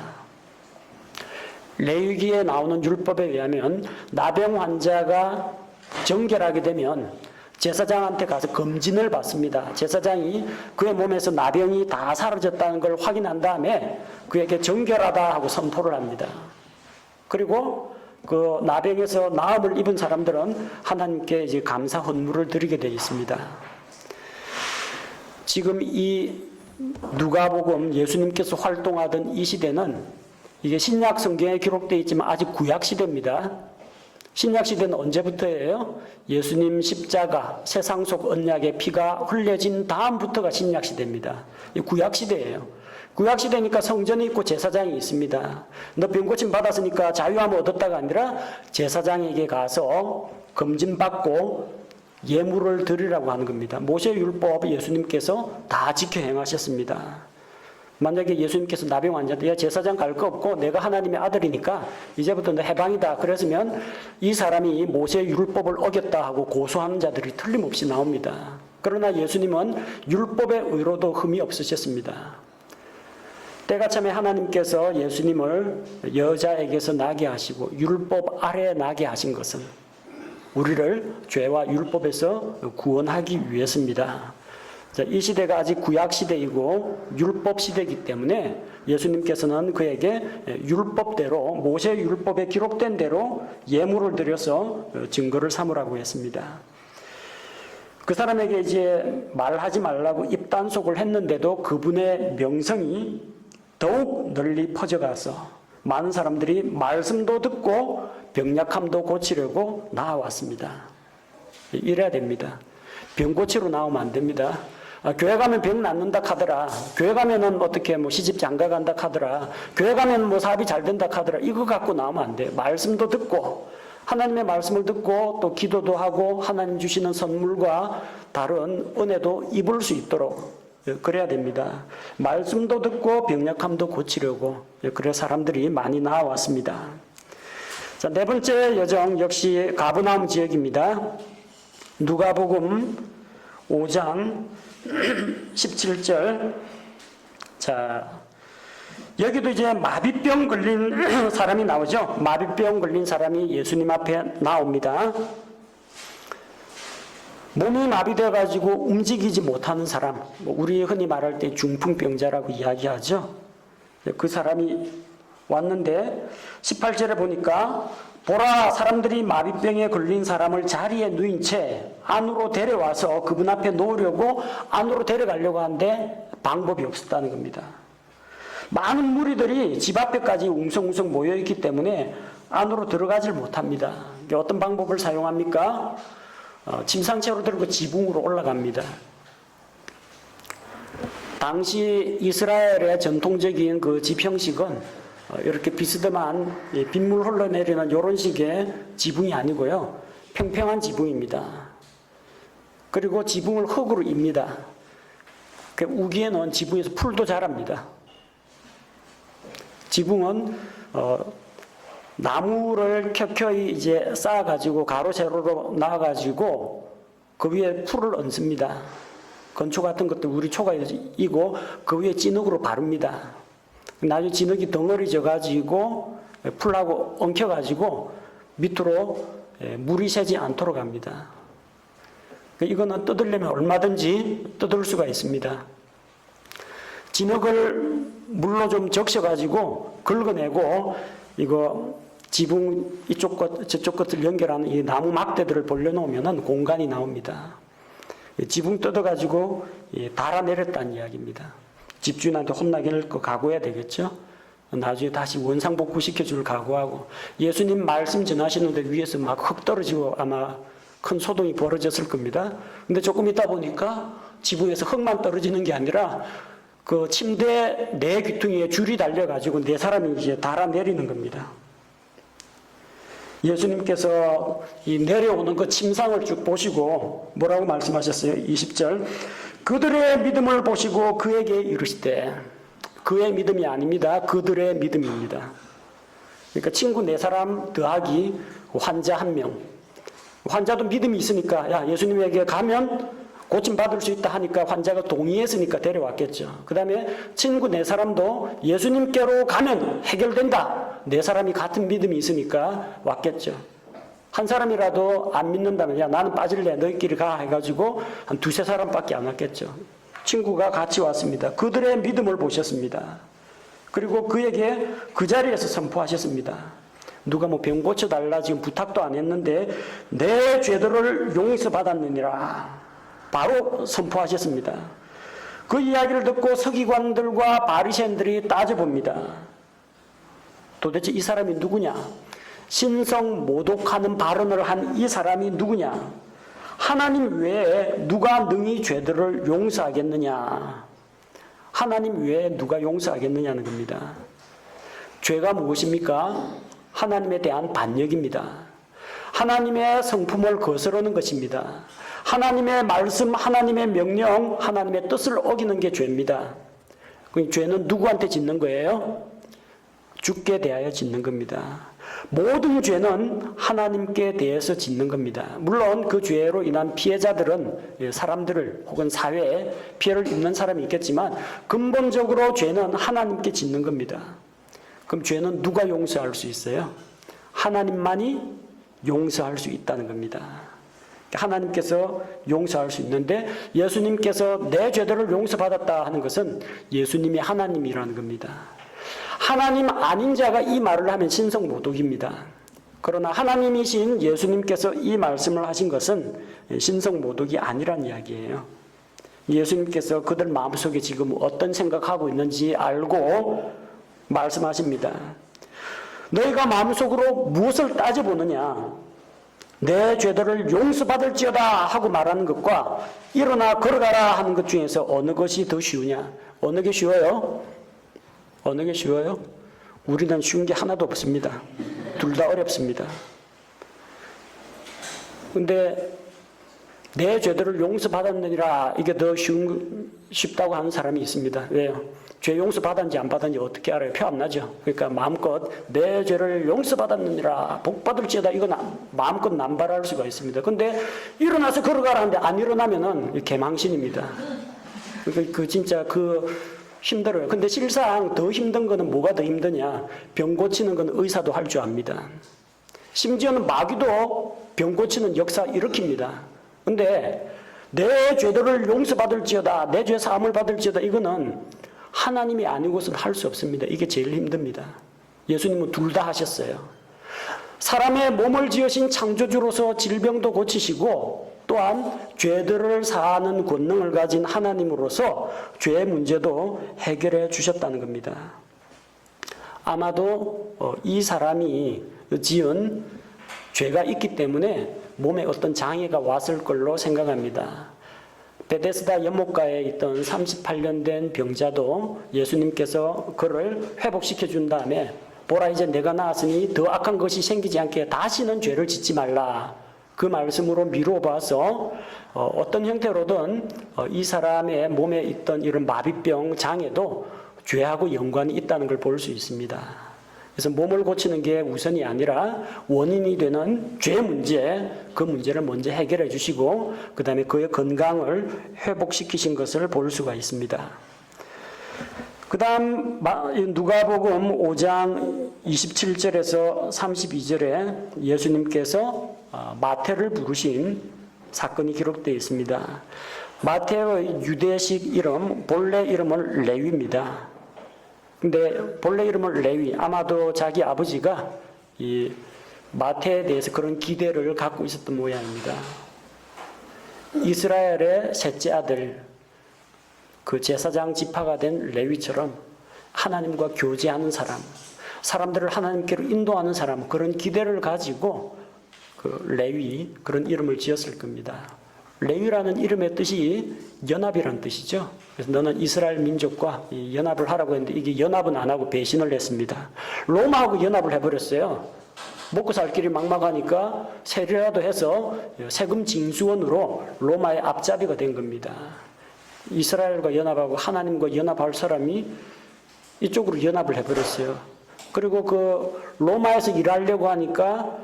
레위기에 나오는 율법에 의하면 나병 환자가 정결하게 되면 제사장한테 가서 검진을 받습니다. 제사장이 그의 몸에서 나병이 다 사라졌다는 걸 확인한 다음에 그에게 정결하다 하고 선포를 합니다. 그리고 그 나병에서 나음을 입은 사람들은 하나님께 이제 감사 헌물을 드리게 되어 있습니다. 지금 이 누가복음 예수님께서 활동하던 이 시대는 이게 신약 성경에 기록되어 있지만 아직 구약 시대입니다. 신약 시대는 언제부터예요? 예수님 십자가, 세상 속 언약의 피가 흘려진 다음부터가 신약 시대입니다. 이 구약 시대예요. 구약 시대니까 성전이 있고 제사장이 있습니다. 너 병고침 받았으니까 자유함을 얻었다가 아니라 제사장에게 가서 검진받고 예물을 드리라고 하는 겁니다. 모세 율법 예수님께서 다 지켜 행하셨습니다. 만약에 예수님께서 나병 환자한테 야 제사장 갈 거 없고 내가 하나님의 아들이니까 이제부터 너 해방이다 그랬으면 이 사람이 모세 율법을 어겼다 하고 고소하는 자들이 틀림없이 나옵니다. 그러나 예수님은 율법의 의로도 흠이 없으셨습니다. 때가 참에 하나님께서 예수님을 여자에게서 나게 하시고 율법 아래에 나게 하신 것은 우리를 죄와 율법에서 구원하기 위해서입니다. 자, 이 시대가 아직 구약 시대이고 율법 시대이기 때문에 예수님께서는 그에게 율법대로 모세 율법에 기록된 대로 예물을 드려서 증거를 삼으라고 했습니다. 그 사람에게 이제 말하지 말라고 입단속을 했는데도 그분의 명성이 더욱 널리 퍼져가서 많은 사람들이 말씀도 듣고 병약함도 고치려고 나아왔습니다. 이래야 됩니다. 병 고치러 나오면 안 됩니다. 교회 가면 병 낫는다 하더라. 교회 가면은 어떻게 시집 장가 간다 하더라. 교회 가면 사업이 잘 된다 하더라. 이거 갖고 나오면 안 돼요. 말씀도 듣고 하나님의 말씀을 듣고 또 기도도 하고 하나님 주시는 선물과 다른 은혜도 입을 수 있도록 그래야 됩니다. 말씀도 듣고 병약함도 고치려고 그래 사람들이 많이 나와왔습니다. 자, 네 번째 여정 역시 가버나움 지역입니다. 누가복음 5장 17절. 자, 여기도 이제 마비병 걸린 사람이 나오죠. 마비병 걸린 사람이 예수님 앞에 나옵니다. 몸이 마비되어 가지고 움직이지 못하는 사람, 우리 흔히 말할 때 중풍병자라고 이야기하죠. 그 사람이 왔는데 18절에 보니까 보라, 사람들이 마비병에 걸린 사람을 자리에 누인 채 안으로 데려와서 그분 앞에 놓으려고 안으로 데려가려고 하는데 방법이 없었다는 겁니다. 많은 무리들이 집 앞에까지 웅성웅성 모여있기 때문에 안으로 들어가질 못합니다. 어떤 방법을 사용합니까? 침상채로 들고 지붕으로 올라갑니다. 당시 이스라엘의 전통적인 그 집 형식은 이렇게 비스듬한 빗물 흘러내리는 이런 식의 지붕이 아니고요. 평평한 지붕입니다. 그리고 지붕을 흙으로 입니다. 우기에는 지붕에서 풀도 자랍니다. 지붕은 나무를 켜켜이 이제 쌓아가지고 가로 세로로 놔가지고 그 위에 풀을 얹습니다. 건초 같은 것도 우리 초가 이고 그 위에 진흙으로 바릅니다. 나중에 진흙이 덩어리져 가지고 풀하고 엉켜가지고 밑으로 물이 새지 않도록 합니다. 이거는 뜯으려면 얼마든지 뜯을 수가 있습니다. 진흙을 물로 좀 적셔가지고 긁어내고 이거 지붕 이쪽 것 저쪽 것을 연결하는 이 나무 막대들을 벌려놓으면 공간이 나옵니다. 지붕 뜯어가지고 달아내렸다는 이야기입니다. 집주인한테 혼나기를 각오해야 되겠죠. 나중에 다시 원상복구 시켜줄 각오하고 예수님 말씀 전하시는데 위에서 막 흙 떨어지고 아마 큰 소동이 벌어졌을 겁니다. 근데 조금 있다 보니까 지붕에서 흙만 떨어지는 게 아니라 그 침대 네 귀퉁이에 줄이 달려가지고 네 사람이 이제 달아내리는 겁니다. 예수님께서 이 내려오는 그 침상을 쭉 보시고 뭐라고 말씀하셨어요? 20절. 그들의 믿음을 보시고 그에게 이르시되, 그의 믿음이 아닙니다. 그들의 믿음입니다. 그러니까 친구 네 사람 더하기 환자 한 명. 환자도 믿음이 있으니까 야 예수님에게 가면 고침받을 수 있다 하니까 환자가 동의했으니까 데려왔겠죠. 그 다음에 친구 네 사람도 예수님께로 가면 해결된다. 네 사람이 같은 믿음이 있으니까 왔겠죠. 한 사람이라도 안 믿는다면 야 나는 빠질래 너희끼리 가 해가지고 한 두세 사람밖에 안 왔겠죠. 친구가 같이 왔습니다. 그들의 믿음을 보셨습니다. 그리고 그에게 그 자리에서 선포하셨습니다. 누가 뭐 병 고쳐달라 지금 부탁도 안 했는데 내 죄들을 용서받았느니라 바로 선포하셨습니다. 그 이야기를 듣고 서기관들과 바리새인들이 따져봅니다. 도대체 이 사람이 누구냐? 신성 모독하는 발언을 한 이 사람이 누구냐? 하나님 외에 누가 능히 죄들을 용서하겠느냐? 하나님 외에 누가 용서하겠느냐는 겁니다. 죄가 무엇입니까? 하나님에 대한 반역입니다. 하나님의 성품을 거스르는 것입니다. 하나님의 말씀, 하나님의 명령, 하나님의 뜻을 어기는 게 죄입니다. 그 죄는 누구한테 짓는 거예요? 주께 대하여 짓는 겁니다. 모든 죄는 하나님께 대해서 짓는 겁니다. 물론 그 죄로 인한 피해자들은 사람들을 혹은 사회에 피해를 입는 사람이 있겠지만 근본적으로 죄는 하나님께 짓는 겁니다. 그럼 죄는 누가 용서할 수 있어요? 하나님만이 용서할 수 있다는 겁니다. 하나님께서 용서할 수 있는데 예수님께서 내 죄들을 용서받았다 하는 것은 예수님이 하나님이라는 겁니다. 하나님 아닌 자가 이 말을 하면 신성모독입니다. 그러나 하나님이신 예수님께서 이 말씀을 하신 것은 신성모독이 아니란 이야기예요. 예수님께서 그들 마음속에 지금 어떤 생각하고 있는지 알고 말씀하십니다. 너희가 마음속으로 무엇을 따져보느냐? 내 죄들을 용서받을지어다 하고 말하는 것과 일어나 걸어가라 하는 것 중에서 어느 것이 더 쉬우냐? 어느 게 쉬워요? 어느 게 쉬워요? 우리는 쉬운 게 하나도 없습니다. 둘 다 어렵습니다. 근데 내 죄들을 용서받았느니라 이게 더 쉽다고 하는 사람이 있습니다. 왜요? 죄 용서받았는지 안 받았는지 어떻게 알아요? 표 안 나죠. 그러니까 마음껏 내 죄를 용서받았느니라 복받을지어다 이건 마음껏 남발할 수가 있습니다. 근데 일어나서 걸어가라는데 안 일어나면은 개망신입니다. 그러니까 진짜 힘들어요. 근데 실상 더 힘든 거는 뭐가 더 힘드냐? 병 고치는 건 의사도 할 줄 압니다. 심지어는 마귀도 병 고치는 역사 일으킵니다. 근데 내 죄들을 용서받을지어다, 내 죄 사함을 받을지어다 이거는 하나님이 아니고서는 할 수 없습니다. 이게 제일 힘듭니다. 예수님은 둘 다 하셨어요. 사람의 몸을 지으신 창조주로서 질병도 고치시고 또한 죄들을 사하는 권능을 가진 하나님으로서 죄의 문제도 해결해 주셨다는 겁니다. 아마도 이 사람이 지은 죄가 있기 때문에 몸에 어떤 장애가 왔을 걸로 생각합니다. 베데스다 연못가에 있던 38년 된 병자도 예수님께서 그를 회복시켜 준 다음에 보라 이제 내가 나았으니 더 악한 것이 생기지 않게 다시는 죄를 짓지 말라. 그 말씀으로 미루어봐서 어떤 형태로든 이 사람의 몸에 있던 이런 마비병 장애도 죄하고 연관이 있다는 걸 볼 수 있습니다. 그래서 몸을 고치는 게 우선이 아니라 원인이 되는 죄 문제, 그 문제를 먼저 해결해 주시고 그 다음에 그의 건강을 회복시키신 것을 볼 수가 있습니다. 그 다음 누가복음 5장 27절에서 32절에 예수님께서 마태를 부르신 사건이 기록되어 있습니다. 마태의 유대식 이름, 본래 이름은 레위입니다. 근데 본래 이름은 레위, 아마도 자기 아버지가 이 마태에 대해서 그런 기대를 갖고 있었던 모양입니다. 이스라엘의 셋째 아들, 그 제사장 지파가 된 레위처럼 하나님과 교제하는 사람, 사람들을 하나님께로 인도하는 사람, 그런 기대를 가지고 그 레위, 그런 이름을 지었을 겁니다. 레위라는 이름의 뜻이 연합이라는 뜻이죠. 그래서 너는 이스라엘 민족과 연합을 하라고 했는데 이게 연합은 안 하고 배신을 했습니다. 로마하고 연합을 해버렸어요. 먹고 살 길이 막막하니까 세리라도 해서 세금 징수원으로 로마의 앞잡이가 된 겁니다. 이스라엘과 연합하고 하나님과 연합할 사람이 이쪽으로 연합을 해버렸어요. 그리고 그 로마에서 일하려고 하니까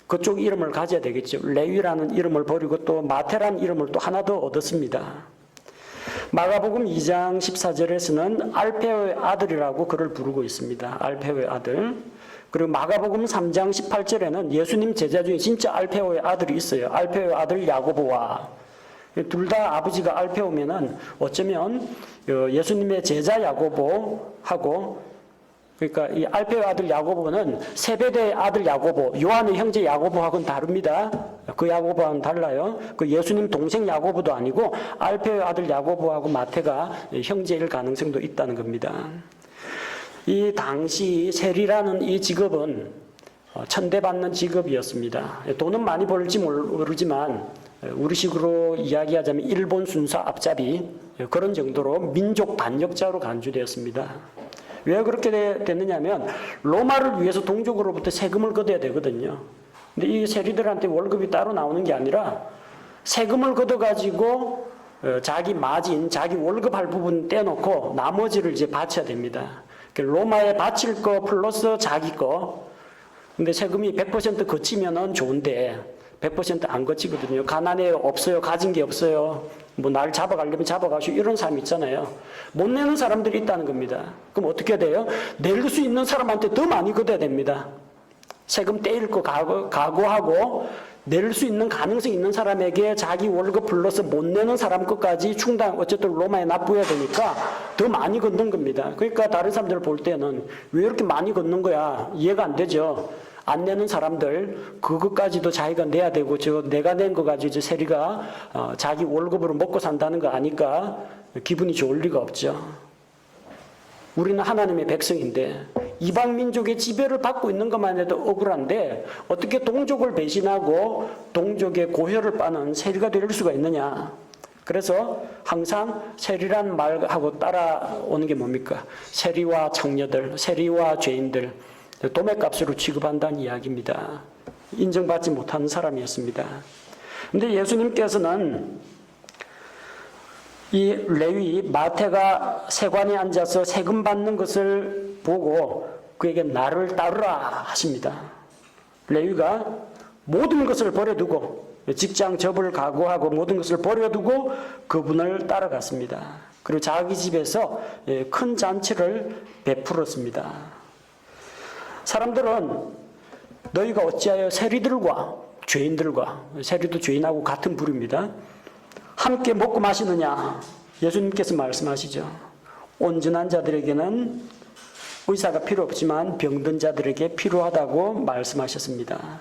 그쪽 이름을 가져야 되겠죠. 레위라는 이름을 버리고 또 마태라는 이름을 또 하나 더 얻었습니다. 마가복음 2장 14절에서는 알페오의 아들이라고 그를 부르고 있습니다. 알페오의 아들. 그리고 마가복음 3장 18절에는 예수님 제자 중에 진짜 알페오의 아들이 있어요. 알페오의 아들 야고보와. 둘 다 아버지가 알페오면은 어쩌면 예수님의 제자 야고보하고, 그러니까 이 알페오의 아들 야고보는 세베대의 아들 야고보, 요한의 형제 야고보하고는 다릅니다. 그 야고보와는 달라요. 그 예수님 동생 야고보도 아니고 알페오의 아들 야고보하고 마태가 형제일 가능성도 있다는 겁니다. 이 당시 세리라는 이 직업은 천대받는 직업이었습니다. 돈은 많이 벌지 모르지만 우리식으로 이야기하자면 일본 순사 앞잡이, 그런 정도로 민족 반역자로 간주되었습니다. 왜 그렇게 됐느냐 하면 로마를 위해서 동족으로부터 세금을 걷어야 되거든요. 근데 이 세리들한테 월급이 따로 나오는 게 아니라 세금을 걷어가지고 자기 마진, 자기 월급할 부분 떼놓고 나머지를 이제 바쳐야 됩니다. 로마에 바칠 거 플러스 자기 거. 근데 세금이 100% 거치면은 좋은데 100% 안 거치거든요. 가난해 없어요. 가진 게 없어요. 뭐 날 잡아가려면 잡아가시고 이런 사람 있잖아요. 못 내는 사람들이 있다는 겁니다. 그럼 어떻게 돼요? 낼 수 있는 사람한테 더 많이 걷어야 됩니다. 세금 떼일 거 각오하고 낼 수 있는 가능성이 있는 사람에게 자기 월급 플러스 못 내는 사람 것까지 충당, 어쨌든 로마에 납부해야 되니까 더 많이 걷는 겁니다. 그러니까 다른 사람들 볼 때는 왜 이렇게 많이 걷는 거야? 이해가 안 되죠. 안 내는 사람들 그것까지도 자기가 내야 되고 내가 낸 거 가지고 세리가 자기 월급으로 먹고 산다는 거 아니까 기분이 좋을 리가 없죠. 우리는 하나님의 백성인데 이방 민족의 지배를 받고 있는 것만 해도 억울한데 어떻게 동족을 배신하고 동족의 고혈을 빠는 세리가 될 수가 있느냐. 그래서 항상 세리란 말하고 따라오는 게 뭡니까? 세리와 창녀들, 세리와 죄인들 도매값으로 취급한다는 이야기입니다. 인정받지 못하는 사람이었습니다. 그런데 예수님께서는 이 레위 마태가 세관에 앉아서 세금 받는 것을 보고 그에게 나를 따르라 하십니다. 레위가 모든 것을 버려두고 직장 접을 각오하고 모든 것을 버려두고 그분을 따라갔습니다. 그리고 자기 집에서 큰 잔치를 베풀었습니다. 사람들은 너희가 어찌하여 세리들과 죄인들과, 세리도 죄인하고 같은 부류입니다. 함께 먹고 마시느냐? 예수님께서 말씀하시죠. 온전한 자들에게는 의사가 필요 없지만 병든 자들에게 필요하다고 말씀하셨습니다.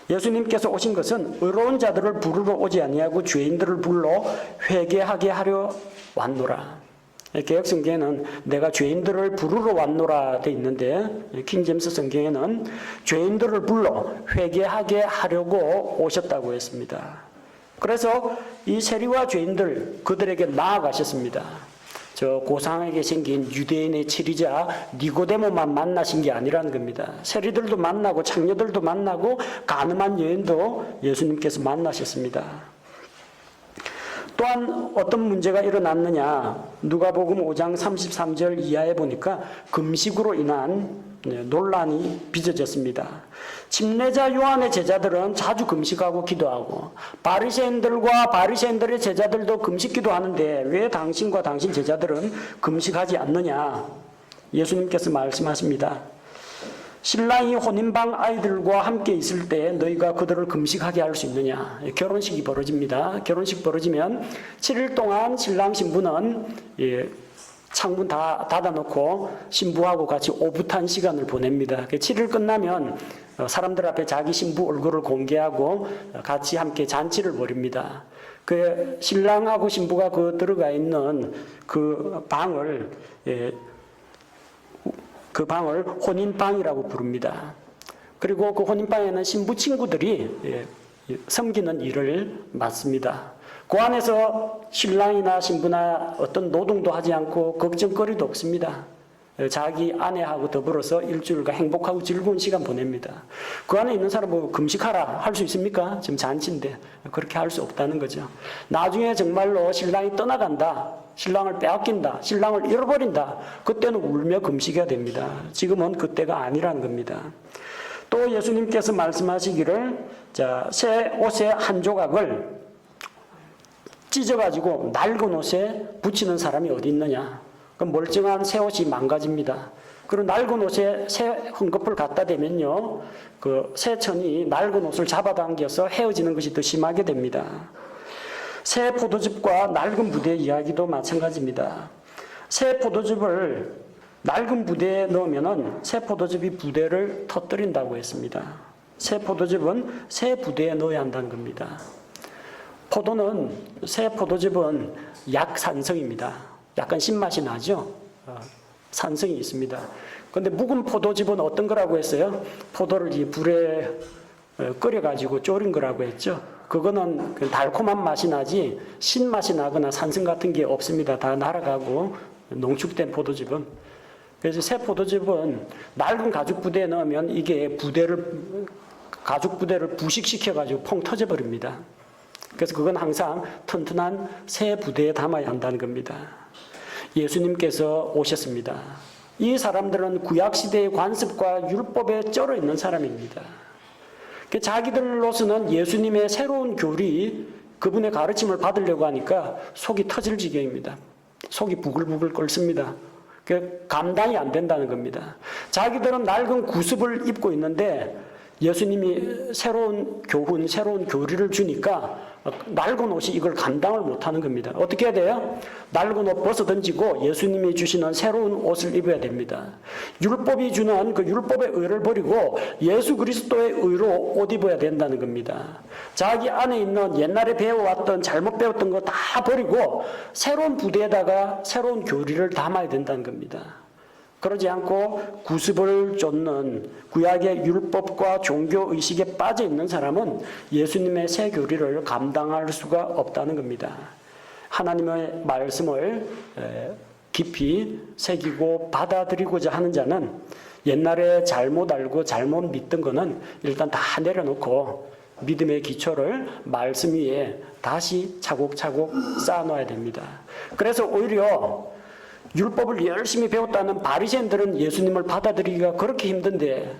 예수님께서 오신 것은 의로운 자들을 부르러 오지 아니하고 죄인들을 불러 회개하게 하려 왔노라. 개역성경에는 내가 죄인들을 부르러 왔노라 돼 있는데 킹제임스 성경에는 죄인들을 불러 회개하게 하려고 오셨다고 했습니다. 그래서 이 세리와 죄인들 그들에게 나아가셨습니다. 저 고상하게 생긴 유대인의 치리자 니고데모만 만나신 게 아니라는 겁니다. 세리들도 만나고 창녀들도 만나고 가늠한 여인도 예수님께서 만나셨습니다. 또한 어떤 문제가 일어났느냐, 누가복음 5장 33절 이하에 보니까 금식으로 인한 논란이 빚어졌습니다. 침례자 요한의 제자들은 자주 금식하고 기도하고 바리새인들의 제자들도 금식 기도하는데 왜 당신과 당신 제자들은 금식하지 않느냐? 예수님께서 말씀하십니다. 신랑이 혼인방 아이들과 함께 있을 때 너희가 그들을 금식하게 할 수 있느냐? 결혼식이 벌어집니다. 결혼식 벌어지면 7일 동안 신랑 신부는 창문 다 닫아놓고 신부하고 같이 오붓한 시간을 보냅니다. 7일 끝나면 사람들 앞에 자기 신부 얼굴을 공개하고 같이 함께 잔치를 벌입니다. 그 신랑하고 신부가 그 들어가 있는 그 방을 혼인방이라고 부릅니다. 그리고 그 혼인방에는 신부 친구들이 섬기는 일을 맡습니다. 그 안에서 신랑이나 신부나 어떤 노동도 하지 않고 걱정거리도 없습니다. 자기 아내하고 더불어서 일주일간 행복하고 즐거운 시간 보냅니다. 그 안에 있는 사람 뭐 금식하라 할 수 있습니까? 지금 잔치인데 그렇게 할 수 없다는 거죠. 나중에 정말로 신랑이 떠나간다, 신랑을 빼앗긴다, 신랑을 잃어버린다, 그때는 울며 금식해야 됩니다. 지금은 그때가 아니라는 겁니다. 또 예수님께서 말씀하시기를 새 옷의 한 조각을 찢어가지고 낡은 옷에 붙이는 사람이 어디 있느냐? 그럼 멀쩡한 새 옷이 망가집니다. 그리고 낡은 옷에 새 헝겊을 갖다 대면요, 그 새천이 낡은 옷을 잡아당겨서 헤어지는 것이 더 심하게 됩니다. 새 포도즙과 낡은 부대의 이야기도 마찬가지입니다. 새 포도즙을 낡은 부대에 넣으면은 새 포도즙이 부대를 터뜨린다고 했습니다. 새 포도즙은 새 부대에 넣어야 한다는 겁니다. 새 포도즙은 약산성입니다. 약간 신맛이 나죠? 산성이 있습니다. 그런데 묵은 포도즙은 어떤 거라고 했어요? 포도를 이 불에 끓여가지고 졸인 거라고 했죠. 그거는 달콤한 맛이 나지 신맛이 나거나 산성 같은 게 없습니다. 다 날아가고 농축된 포도즙은. 그래서 새 포도즙은 낡은 가죽 부대에 넣으면 이게 가죽 부대를 부식시켜가지고 펑 터져버립니다. 그래서 그건 항상 튼튼한 새 부대에 담아야 한다는 겁니다. 예수님께서 오셨습니다. 이 사람들은 구약시대의 관습과 율법에 쩔어 있는 사람입니다. 자기들로서는 예수님의 새로운 교리, 그분의 가르침을 받으려고 하니까 속이 터질 지경입니다. 속이 부글부글 끓습니다. 감당이 안 된다는 겁니다. 자기들은 낡은 구습을 입고 있는데 예수님이 새로운 교훈, 새로운 교리를 주니까 낡은 옷이 이걸 감당을 못하는 겁니다. 어떻게 해야 돼요? 낡은 옷 벗어던지고 예수님이 주시는 새로운 옷을 입어야 됩니다. 율법이 주는 그 율법의 의를 버리고 예수 그리스도의 의로 옷 입어야 된다는 겁니다. 자기 안에 있는 옛날에 배워왔던 잘못 배웠던 거 다 버리고 새로운 부대에다가 새로운 교리를 담아야 된다는 겁니다. 그러지 않고 구습을 쫓는 구약의 율법과 종교의식에 빠져 있는 사람은 예수님의 새 교리를 감당할 수가 없다는 겁니다. 하나님의 말씀을 깊이 새기고 받아들이고자 하는 자는 옛날에 잘못 알고 잘못 믿던 거는 일단 다 내려놓고 믿음의 기초를 말씀 위에 다시 차곡차곡 쌓아놔야 됩니다. 그래서 오히려 율법을 열심히 배웠다는 바리새인들은 예수님을 받아들이기가 그렇게 힘든데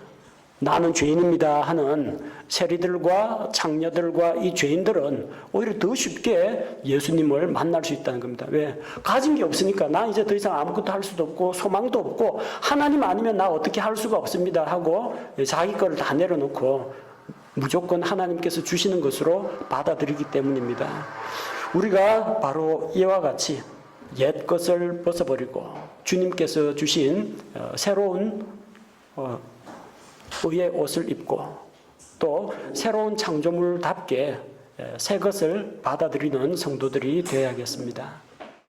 나는 죄인입니다 하는 세리들과 창녀들과 이 죄인들은 오히려 더 쉽게 예수님을 만날 수 있다는 겁니다. 왜? 가진 게 없으니까 나 이제 더 이상 아무것도 할 수도 없고 소망도 없고 하나님 아니면 나 어떻게 할 수가 없습니다 하고 자기 거를 다 내려놓고 무조건 하나님께서 주시는 것으로 받아들이기 때문입니다. 우리가 바로 이와 같이 옛 것을 벗어버리고 주님께서 주신 새로운 의의 옷을 입고 또 새로운 창조물답게 새 것을 받아들이는 성도들이 되어야겠습니다.